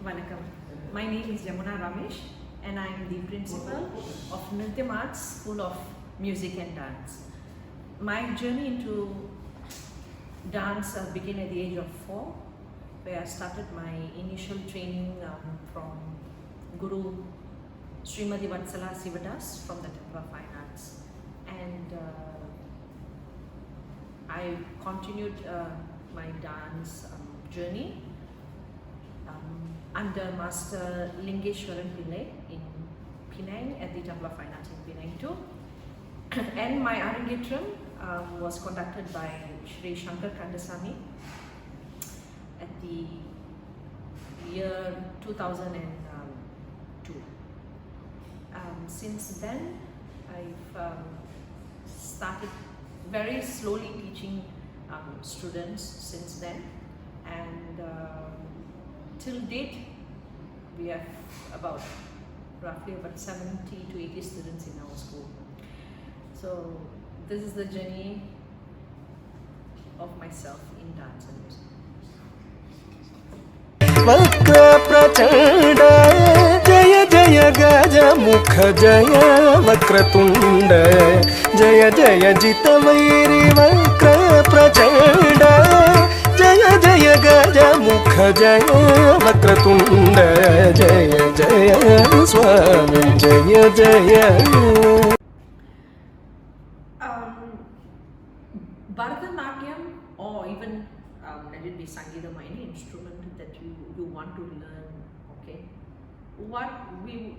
Vanakkam. My name is Yamuna Ramesh and I am the principal of Nrityam Arts School of Music and Dance. My journey into dance began at the age of 4, where I started my initial training from Guru Srimati Vatsala Sivadas from the Temple of Fine Arts, and I continued my dance journey under Master Lingeshwaran Pillai in Penang at the Temple of Fine Arts in Penang too. And my Arangetram was conducted by Shri Shankar Kandasamy at the year 2002. Since then, I've started very slowly teaching students since then, and till date we have roughly about 70 to 80 students in our school. So this is the journey of myself in dance and music. वक्रप्रचण्ड जय जय गजमुख जय वक्रतुण्ड जय जय जितवैरि वक्रप्रचण्ड जय जय गजमुख जय वक्रतुण्ड जय जय स्वामी जय जय Bharthanatyam, or even let it be Sangeetam, any instrument that you want to learn, okay? What we,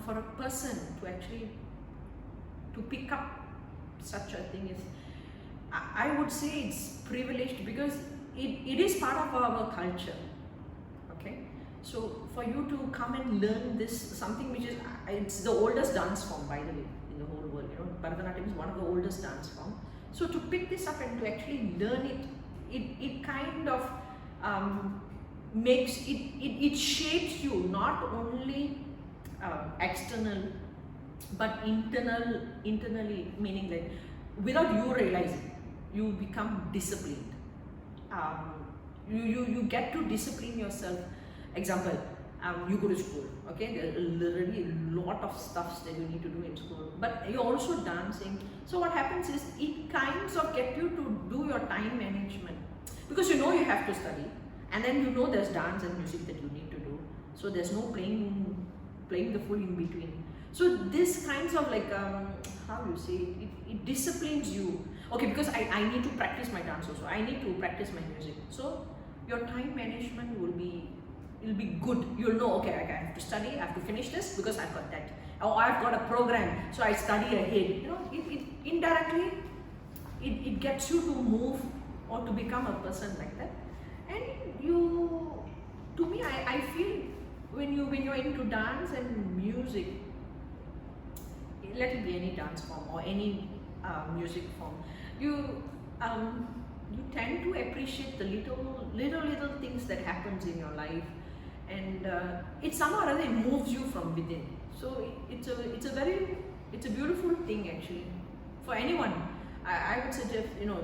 for a person to actually to pick up such a thing is, I would say it's privileged, because it is part of our culture, okay? So for you to come and learn this, something which is, it's the oldest dance form, by the way, in the whole world, you know, Bharthanatyam is one of the oldest dance forms. So to pick this up and to actually learn it kind of makes it shapes you, not only external but internally, meaning like without you realizing, you become disciplined. You get to discipline yourself. Example, you go to school, okay, there are literally a lot of stuff that you need to do in school, but you're also dancing. So what happens is, it kinds of get you to do your time management, because you know you have to study, and then you know there's dance and music that you need to do, so there's no playing the fool in between. So this kinds of like how you say it disciplines you, okay, because I need to practice my dance also, I need to practice my music, so your time management will be good. You'll know, okay, I have to study, I have to finish this because I've got that, or I've got a program, so I study ahead. You know, it indirectly it gets you to move or to become a person like that. And to me, I feel when you're into dance and music, let it be any dance form or any music form, you tend to appreciate the little things that happens in your life, and it somehow or other it moves you from within. So it's a beautiful thing actually for anyone. I would suggest, you know,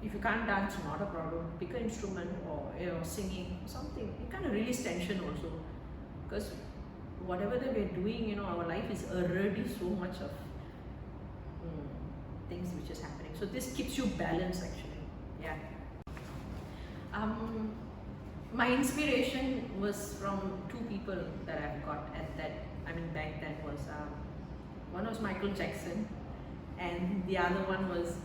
if you can't dance, not a problem, pick an instrument, or you know, singing something. It kind of release tension also, because whatever that we're doing, you know, our life is already so much of things which is happening. So this keeps you balanced actually. Yeah. My inspiration was from two people that I've got back then was one was Michael Jackson, and the other one was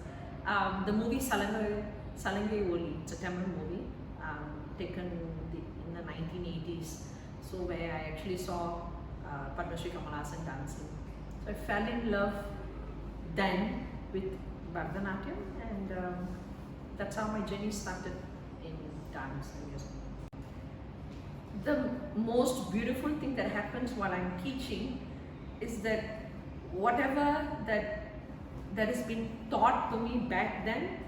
the movie Salangai Oli. It's a Tamil movie taken in the 1980s. So where I actually saw Padma Shri Kamal Haasan dancing. So I fell in love then with Bharthanatyam, and that's how my journey started in dance and music. The most beautiful thing that happens while I'm teaching is that whatever that has been taught to me back then,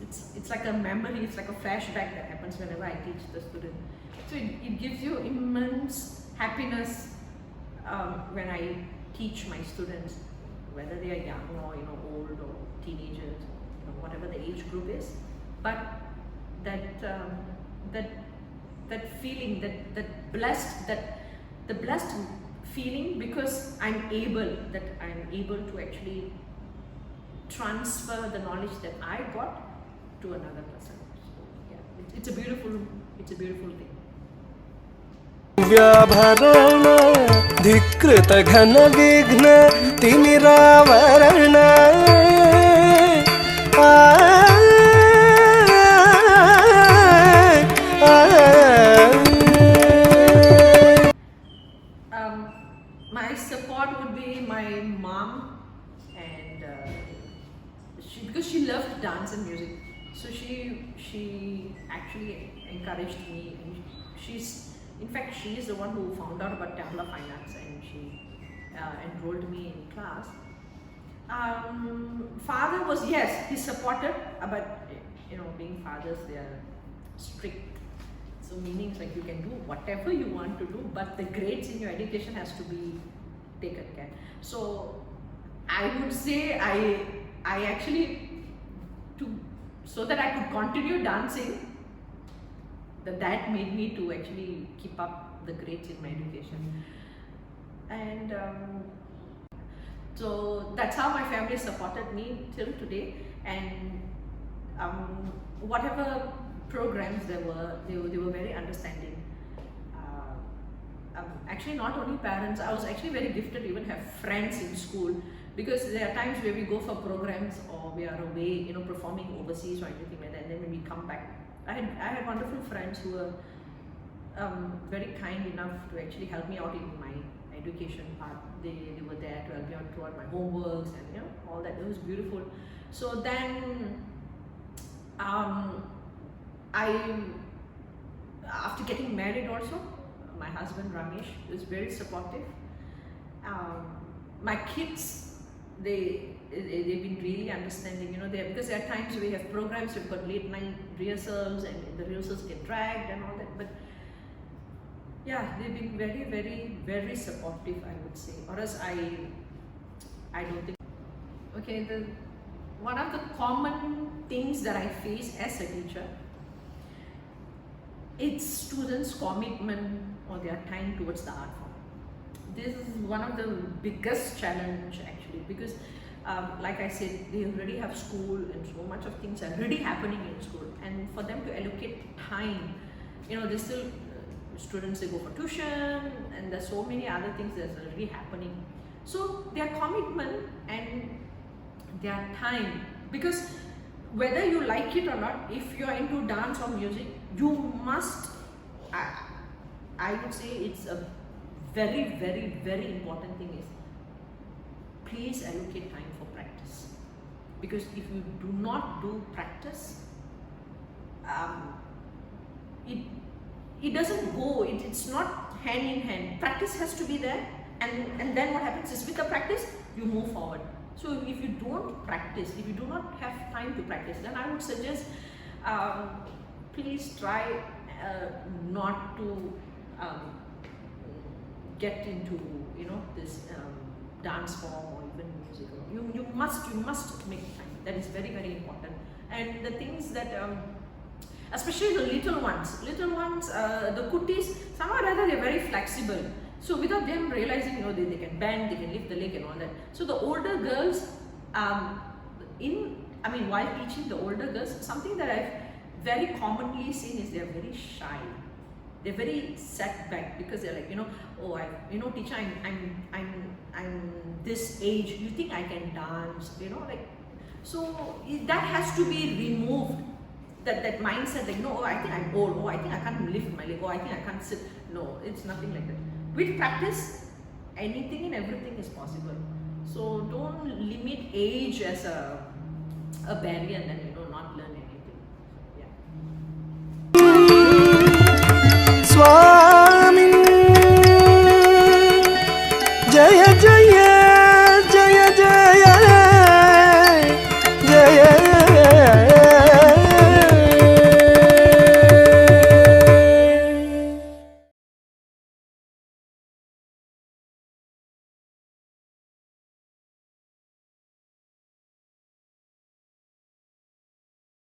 it's like a memory, it's like a flashback that happens whenever I teach the student. So it gives you immense happiness when I teach my students, whether they are young or old or teenagers, whatever the age group is. But that that feeling, that blessed, the blessed feeling, because I'm able to actually transfer the knowledge that I got to another person. So yeah, it's a beautiful thing. व्याभरण धिकृत घन विघ्न तिमिरावरण My support would be my mom, and because she loved dance and music, so she actually encouraged me, and in fact she is the one who found out about Templar Fine Arts, and she enrolled me in class. Father was, yes, he supported, but being fathers, they are strict. So meanings like you can do whatever you want to do, but the grades in your education has to be taken care. So I would say I actually, so that I could continue dancing, that made me to actually keep up the grades in my education. And so that's how my family supported me till today. And whatever programs there were, they were very understanding. Actually, not only parents, I was actually very gifted to even have friends in school, because there are times where we go for programs or we are away, performing overseas or anything like that, and then when we come back, I had wonderful friends who were very kind enough to actually help me out in my education part. They were there to help me out throughout my homeworks and all that. It was beautiful. So then after getting married also, my husband Ramesh is very supportive. My kids, they've been really understanding, because there are times we have programs, we've got late night rehearsals and the rehearsals get dragged and all that, but yeah, they've been very, very, very supportive, I would say, or else I don't think. Okay, one of the common things that I face as a teacher, it's students' commitment or their time towards the art form. This is one of the biggest challenge actually, because like I said, they already have school and so much of things are already happening in school, and for them to allocate time, they still, students, they go for tuition and there's so many other things that's already happening. So their commitment and their time, because whether you like it or not, if you're into dance or music, you must, I would say it's a very, very, very important thing is, please allocate time for practice. Because if you do not do practice, it doesn't go, it's not hand in hand. Practice has to be there, and then what happens is, with the practice, you move forward. So if you don't practice, if you do not have time to practice, then I would suggest, please try not to get into this dance form or even music. You must make time. That is very, very important. And the things that especially the little ones, the kuttis, somehow or other they're very flexible. So without them realizing, they can bend, they can lift the leg and all that. So the older girls, while teaching the older girls, something that I've very commonly seen is they're very shy. They're very set back, because they're like, teacher, I'm this age, you think I can dance, so that has to be removed. That mindset, like, no, I think I'm old, I think I can't lift my leg, I think I can't sit. No, it's nothing like that. With practice, anything and everything is possible. So don't limit age as a barrier, and then